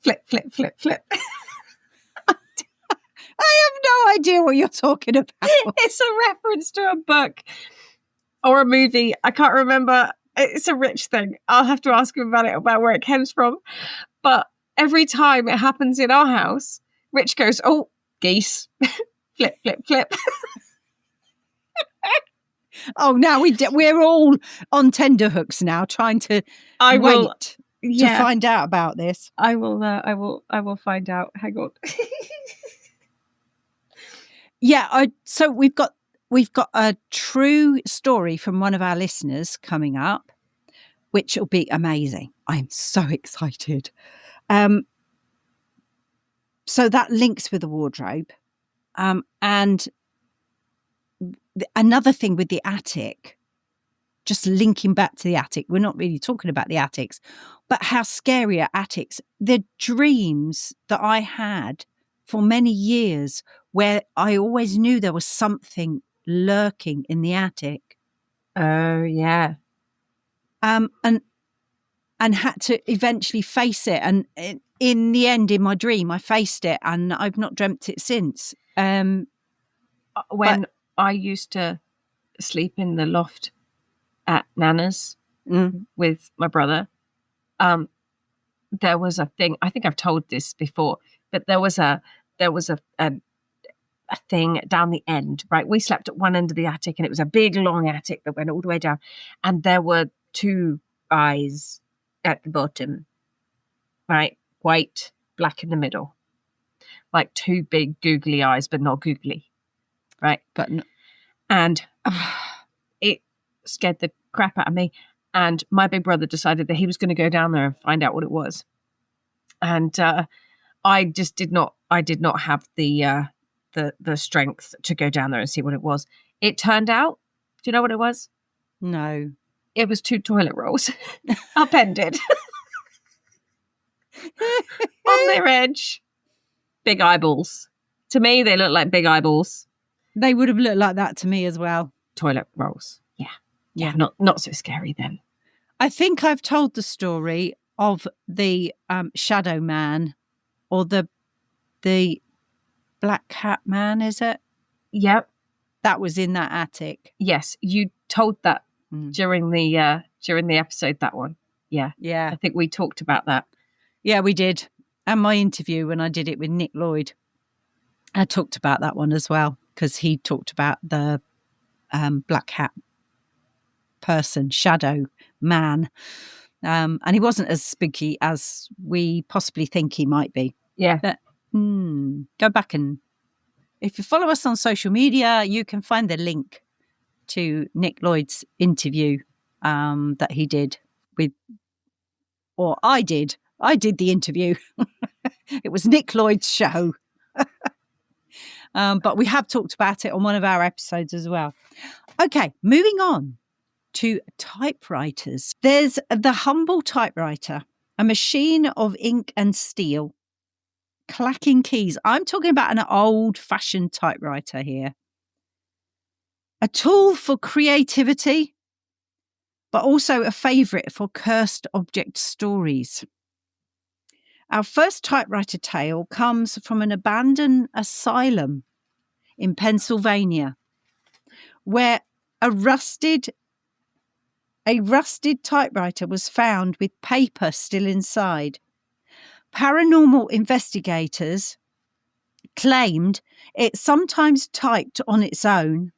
Flip, flip, flip, flip. I have no idea what you're talking about. It's a reference to a book or a movie. I can't remember. It's a Rich thing. I'll have to ask him about where it comes from. But every time it happens in our house, Rich goes, oh, geese. Flip, flip, flip. Oh, now we're all on tenterhooks now, trying to wait to find out about this. I will find out. Hang on. Yeah, so we've got a true story from one of our listeners coming up, which will be amazing. I'm so excited. So that links with the wardrobe. And another thing with the attic, just linking back to the attic, we're not really talking about the attics, but how scary are attics. The dreams that I had for many years where I always knew there was something lurking in the attic. Oh, yeah. And had to eventually face it. And in the end, in my dream, I faced it, and I've not dreamt it since. When I used to sleep in the loft at Nana's with my brother, there was a thing. I think I've told this before, but there was a thing down the end. Right, we slept at one end of the attic, and it was a big long attic that went all the way down, and there were two eyes at the bottom. Right, white, black in the middle, like two big googly eyes, but not googly. Right, and it scared the crap out of me. And my big brother decided that he was going to go down there and find out what it was. And I just did not. I did not have the strength to go down there and see what it was. It turned out. Do you know what it was? No. It was two toilet rolls, upended on their edge. Big eyeballs. To me, they look like big eyeballs. They would have looked like that to me as well. Toilet rolls. Yeah. Not so scary then. I think I've told the story of the shadow man, or the black cat man, is it? Yep. That was in that attic. Yes, you told that during the episode, that one. Yeah. Yeah. I think we talked about that. Yeah, we did. And my interview when I did it with Nick Lloyd, I talked about that one as well, because he talked about the black cat person, shadow man. And he wasn't as spooky as we possibly think he might be. Yeah. But, go back, and if you follow us on social media, you can find the link to Nick Lloyd's interview that he did with, or I did the interview. It was Nick Lloyd's show. But we have talked about it on one of our episodes as well. Okay, moving on to typewriters. There's the humble typewriter, a machine of ink and steel, clacking keys. I'm talking about an old-fashioned typewriter here. A tool for creativity, but also a favourite for cursed object stories. Our first typewriter tale comes from an abandoned asylum in Pennsylvania, where a rusted typewriter was found with paper still inside. Paranormal investigators claimed it sometimes typed on its own,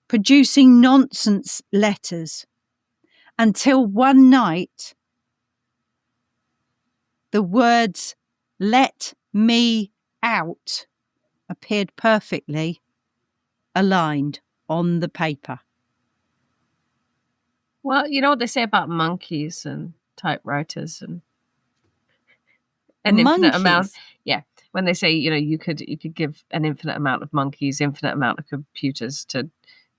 producing nonsense letters, until one night the words "let me out" appeared perfectly aligned on the paper. Well, you know what they say about monkeys and typewriters and an infinite amount. Yeah. when they say, you could give an infinite amount of monkeys, infinite amount of computers to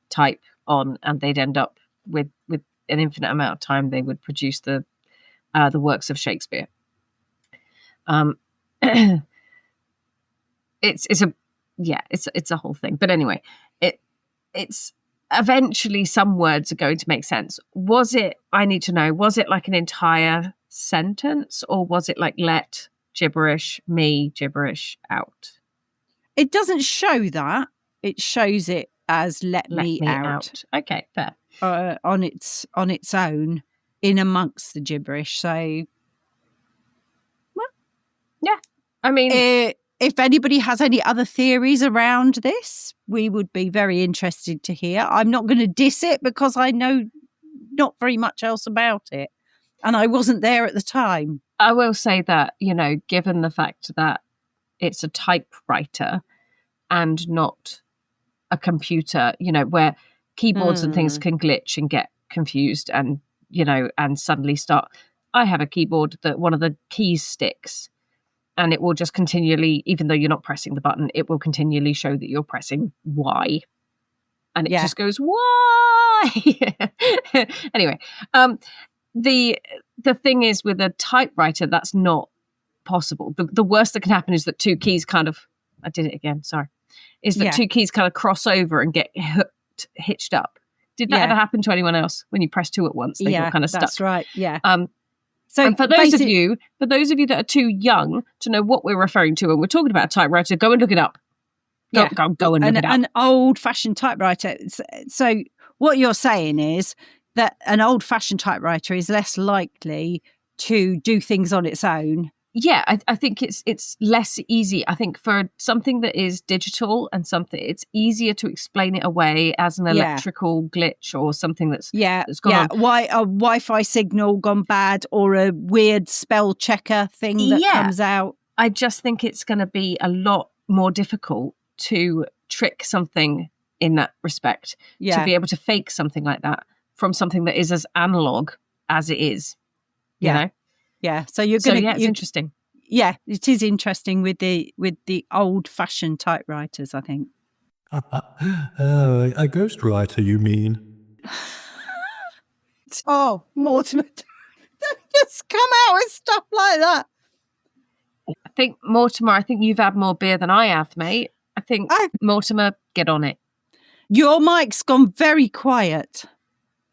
type on, and they'd end up with an infinite amount of time, they would produce the works of Shakespeare. It's a whole thing. But anyway, it's eventually some words are going to make sense. I need to know, was it like an entire sentence, or was it like let gibberish out? It doesn't show that. It shows it as let me out. Okay, fair. On its own, in amongst the gibberish. So, well, yeah. I mean, if anybody has any other theories around this, we would be very interested to hear. I'm not going to diss it because I know not very much else about it, and I wasn't there at the time. I will say that, given the fact that it's a typewriter and not a computer, where keyboards and things can glitch and get confused and, and suddenly start. I have a keyboard that one of the keys sticks, and it will just continually, even though you're not pressing the button, it will continually show that you're pressing Y. And it just goes, why? Anyway, the thing is, with a typewriter, that's not possible. The worst that can happen is that two keys I did it again, sorry. Is that two keys kind of cross over and get hitched up. Did that ever happen to anyone else? When you press two at once, they got kind of stuck. That's right, yeah. So and for those of you that are too young to know what we're referring to, and we're talking about a typewriter, go and look it up. Go and look it up. An old-fashioned typewriter. So what you're saying is that an old-fashioned typewriter is less likely to do things on its own. Yeah, I think it's less easy. I think for something that is digital and something, it's easier to explain it away as an electrical glitch or something that's gone on. Why a Wi-Fi signal gone bad, or a weird spell checker thing that comes out. I just think it's going to be a lot more difficult to trick something in that respect, to be able to fake something like that from something that is as analog as it is. You know? Yeah, so you're going to. It's interesting. Yeah, it is interesting with the old-fashioned typewriters, I think. A ghostwriter, you mean? Oh, Mortimer, don't just come out with stuff like that. I think, Mortimer, you've had more beer than I have, mate. I think, Mortimer, get on it. Your mic's gone very quiet.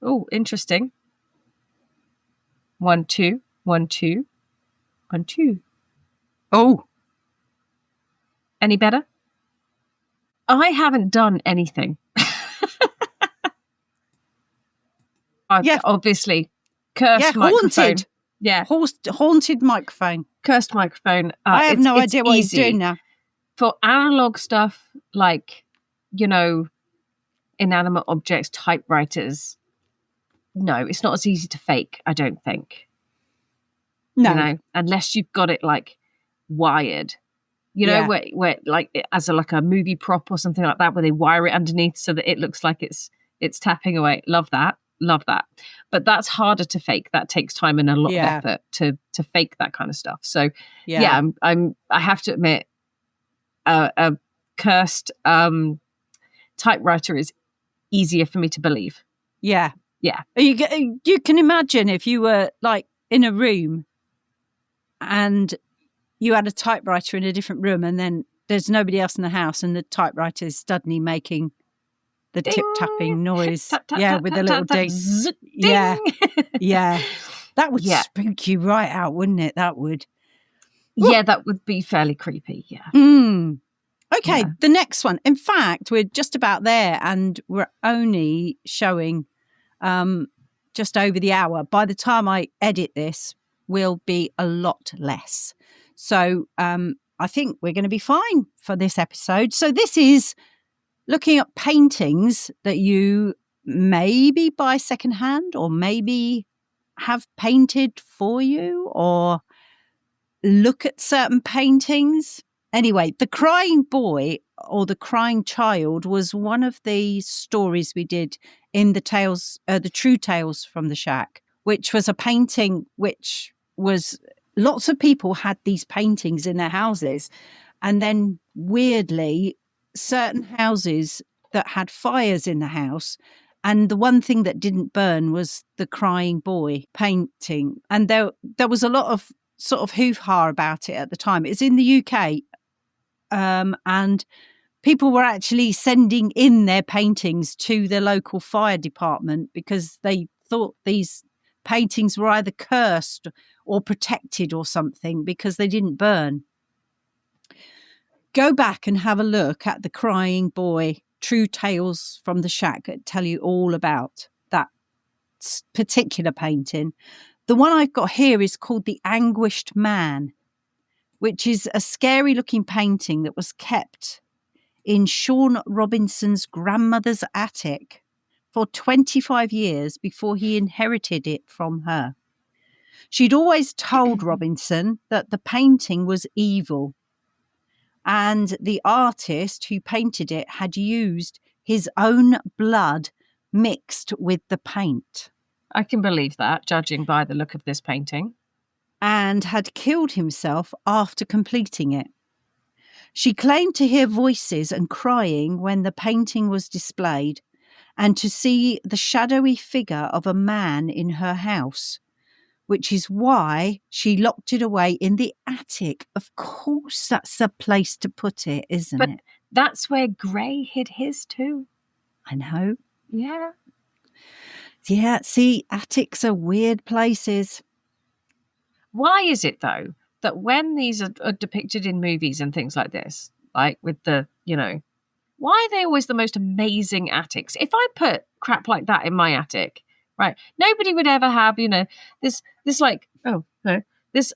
Oh, interesting. 1, 2. 1, 2. 1, 2. Oh. Any better? I haven't done anything. Obviously. Cursed microphone. Haunted. Yeah. Haunted microphone. Cursed microphone. I have no idea what he's doing now. For analog stuff, like, inanimate objects, typewriters, no, it's not as easy to fake, I don't think. No, unless you've got it like wired, where like as a movie prop or something like that, where they wire it underneath so that it looks like it's tapping away. Love that. But that's harder to fake. That takes time and a lot of effort to fake that kind of stuff. So I have to admit, a cursed typewriter is easier for me to believe. Yeah. Yeah. You can imagine if you were like in a room and you had a typewriter in a different room, and then there's nobody else in the house, and the typewriter is suddenly making the tip-tapping noise. Tap, tap, yeah, tap, with tap, a little tap, ding. zzz, Yeah. ding. Yeah. That would spook you right out, wouldn't it? That would. Yeah, that would be fairly creepy. Yeah. Okay, the next one. In fact, we're just about there, and we're only showing just over the hour. By the time I edit this, we'll be a lot less. So I think we're going to be fine for this episode. So this is looking at paintings that you maybe buy secondhand, or maybe have painted for you, or look at certain paintings. Anyway, the crying boy or the crying child was one of the stories we did in the True Tales from the Shack, which was a painting which was, lots of people had these paintings in their houses, And then weirdly, certain houses that had fires in the house, and the one thing that didn't burn was the crying boy painting. And there was a lot of sort of hoo-ha about it at the time. It's in the UK, and people were actually sending in their paintings to the local fire department because they thought these paintings were either cursed or protected or something because they didn't burn. Go back and have a look at the Crying Boy, True Tales from the Shack that tell you all about that particular painting. The one I've got here is called The Anguished Man, which is a scary looking painting that was kept in Sean Robinson's grandmother's attic for 25 years before he inherited it from her. She'd always told Robinson that the painting was evil, and the artist who painted it had used his own blood mixed with the paint. I can believe that, judging by the look of this painting. And had killed himself after completing it. She claimed to hear voices and crying when the painting was displayed, and to see the shadowy figure of a man in her house, which is why she locked it away in the attic. Of course, that's the place to put it, isn't it? That's where Gray hid his too. I know. Yeah. Yeah, see, attics are weird places. Why is it, though, that when these are depicted in movies and things like this, like with the, why are they always the most amazing attics? If I put crap like that in my attic, right, nobody would ever have, this like, oh, no, this,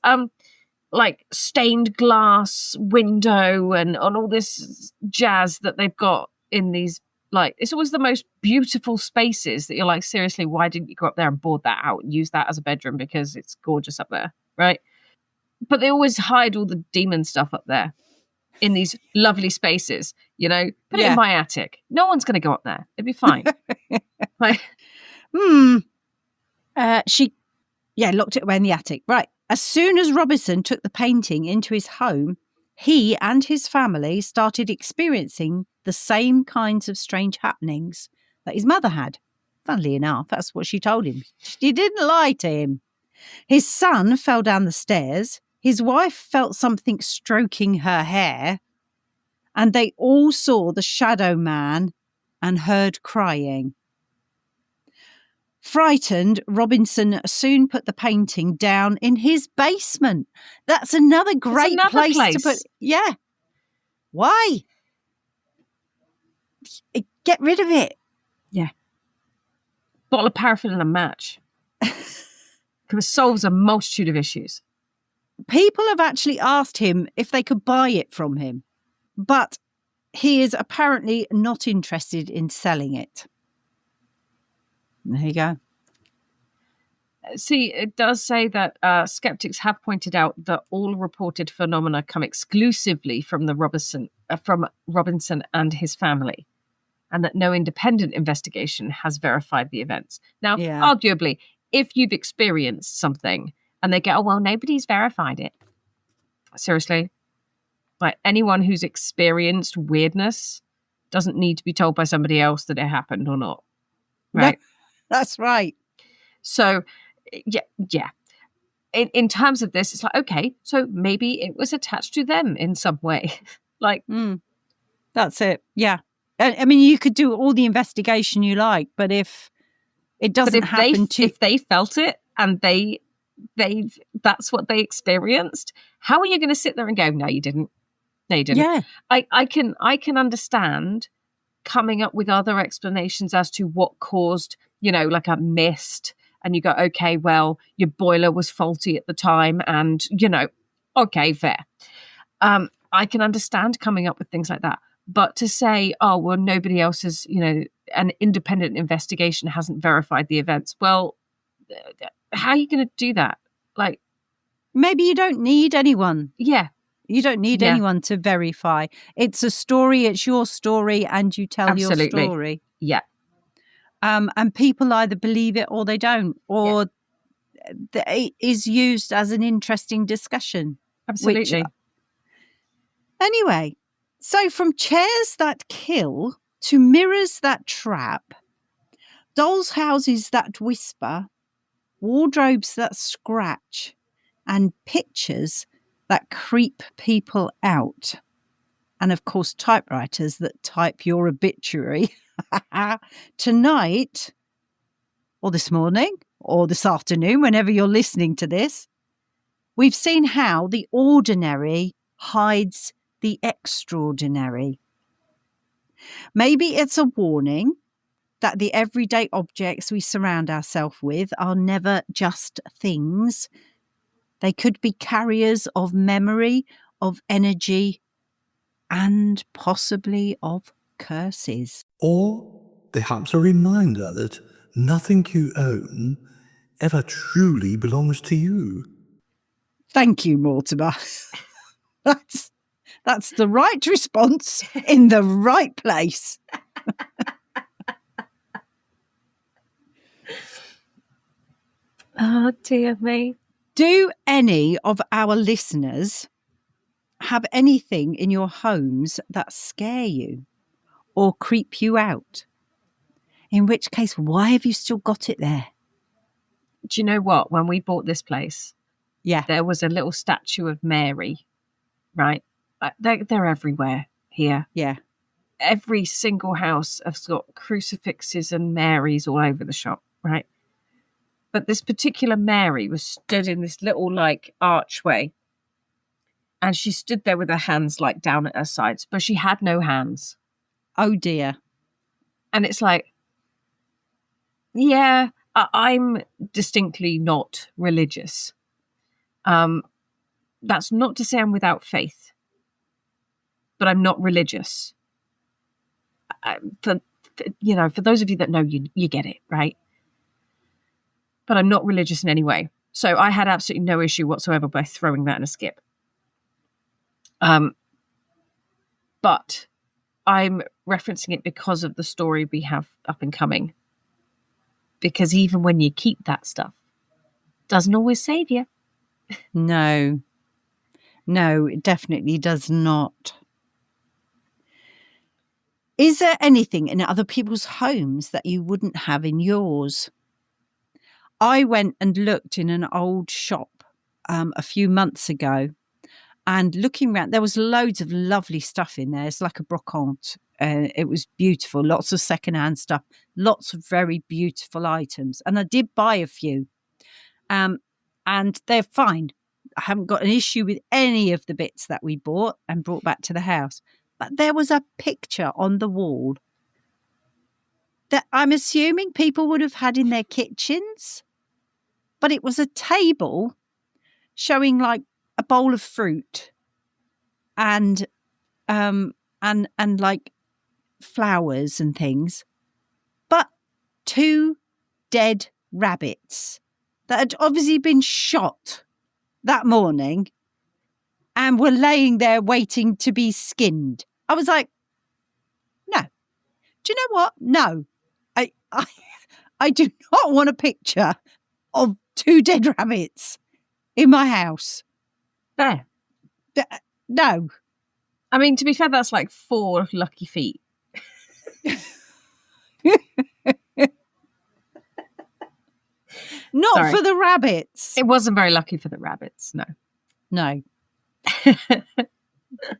like stained glass window and on all this jazz that they've got in these, like, it's always the most beautiful spaces that you're like, seriously, why didn't you go up there and board that out and use that as a bedroom because it's gorgeous up there, right? But they always hide all the demon stuff up there in these lovely spaces, Put it in my attic. No one's going to go up there. It'd be fine. Like, She locked it away in the attic. Right. As soon as Robinson took the painting into his home, he and his family started experiencing the same kinds of strange happenings that his mother had. Funnily enough, that's what she told him. She didn't lie to him. His son fell down the stairs. His wife felt something stroking her hair. And they all saw the shadow man and heard crying. Frightened, Robinson soon put the painting down in his basement. That's another great place to put. Yeah. Why? Get rid of it. Yeah. Bottle of paraffin and a match. Because it solves a multitude of issues. People have actually asked him if they could buy it from him, but he is apparently not interested in selling it. There you go. See, it does say that skeptics have pointed out that all reported phenomena come exclusively from Robinson and his family, and that no independent investigation has verified the events. Now, arguably, if you've experienced something and they go, oh, well, nobody's verified it. Seriously? Like, anyone who's experienced weirdness doesn't need to be told by somebody else that it happened or not. Right? That's right. So, yeah. In terms of this, it's like, okay, so maybe it was attached to them in some way. Like, that's it. Yeah. I mean, you could do all the investigation you like, but if it doesn't happen if they felt it and that's what they experienced, how are you going to sit there and go, no, you didn't? No, you didn't. Yeah. I can understand coming up with other explanations as to what caused, like a mist, and you go, okay, well, your boiler was faulty at the time, and okay, fair. I can understand coming up with things like that, but to say, oh, well, nobody else has, an independent investigation hasn't verified the events. Well, how are you going to do that? Like, maybe you don't need anyone. Yeah. You don't need anyone to verify. It's a story. It's your story, and you tell your story. Yeah. And people either believe it or they don't, or it is used as an interesting discussion. Absolutely. Anyway, so from chairs that kill to mirrors that trap, dolls' houses that whisper, wardrobes that scratch, and pictures that creep people out. And of course, typewriters that type your obituary. Tonight, or this morning, or this afternoon, whenever you're listening to this, we've seen how the ordinary hides the extraordinary. Maybe it's a warning that the everyday objects we surround ourselves with are never just things. They could be carriers of memory, of energy, and possibly of curses. Or perhaps a reminder that nothing you own ever truly belongs to you. Thank you, Mortimer. That's the right response in the right place. Oh, dear me. Do any of our listeners have anything in your homes that scare you or creep you out? In which case, why have you still got it there? Do you know what? When we bought this place, Yeah. there was a little statue of Mary, right? They're everywhere here. Yeah. Every single house has got crucifixes and Marys all over the shop, right? But this particular Mary was stood in this little like archway, and she stood there with her hands like down at her sides, but she had no hands. Oh dear. And it's like, yeah, I'm distinctly not religious. That's not to say I'm without faith, but I'm not religious. For those of you that know, you get it, right? But I'm not religious in any way. So I had absolutely no issue whatsoever by throwing that in a skip. But I'm referencing it because of the story we have up and coming. Because even when you keep that stuff, it doesn't always save you. No, it definitely does not. Is there anything in other people's homes that you wouldn't have in yours? I went and looked in an old shop a few months ago, and looking around, there was loads of lovely stuff in there. It's like a brocante. It was beautiful, lots of secondhand stuff, lots of very beautiful items. And I did buy a few, and they're fine. I haven't got an issue with any of the bits that we bought and brought back to the house. But there was a picture on the wall that I'm assuming people would have had in their kitchens. But it was a table showing like a bowl of fruit and like flowers and things, but 2 dead rabbits that had obviously been shot that morning and were laying there waiting to be skinned. I was like, no. Do you know what? No. I do not want a picture of 2 dead rabbits in my house. There. No. I mean, to be fair, that's like 4 lucky feet. Not Sorry. for the rabbits. It wasn't very lucky for the rabbits, no. No.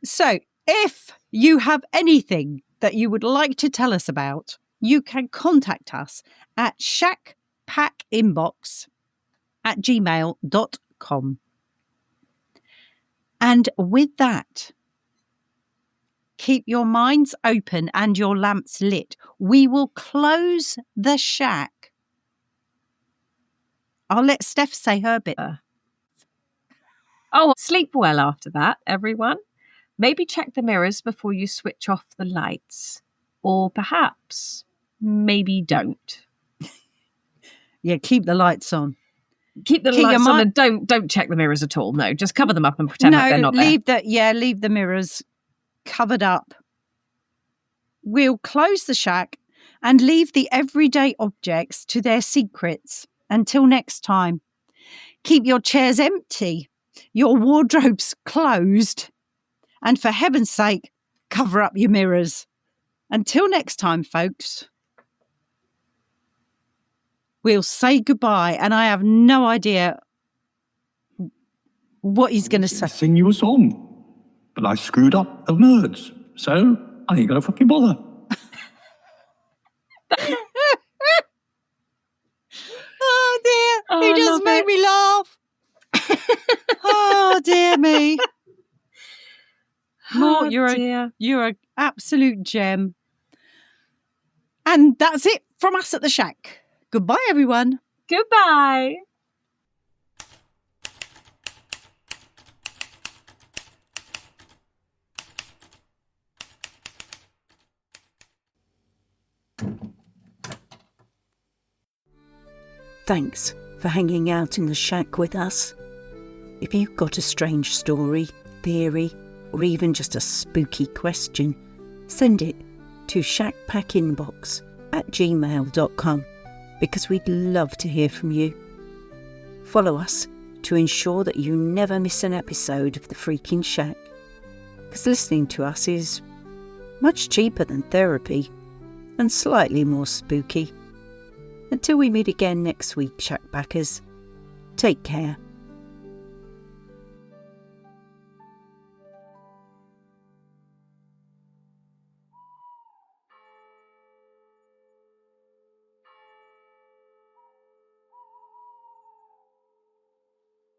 So, if you have anything that you would like to tell us about, you can contact us at shackpackinbox@gmail.com. And with that, keep your minds open and your lamps lit. We will close the shack. I'll let Steph say her bit. Oh, sleep well after that, everyone. Maybe check the mirrors before you switch off the lights. Or perhaps, maybe don't. Yeah, keep the lights on. Keep the lights on and don't check the mirrors at all. No, just cover them up and pretend like they're not there. Leave the mirrors covered up. We'll close the shack and leave the everyday objects to their secrets. Until next time, keep your chairs empty, your wardrobes closed, And for heaven's sake, cover up your mirrors. Until next time, folks, we'll say goodbye, and I have no idea what he's going to say. Sing you a song, but I screwed up the words, so I ain't gonna fucking bother. Oh dear, Oh, he I just love made it. me laugh. Oh dear me. Mort, dear. you're an absolute gem. And that's it from us at the shack. Goodbye, everyone. Goodbye. Thanks for hanging out in the shack with us. If you've got a strange story, theory, or even just a spooky question, send it to shackpackinbox@gmail.com because we'd love to hear from you. Follow us to ensure that you never miss an episode of the Freakin Shack, because listening to us is much cheaper than therapy and slightly more spooky. Until we meet again next week, Shackpackers, take care.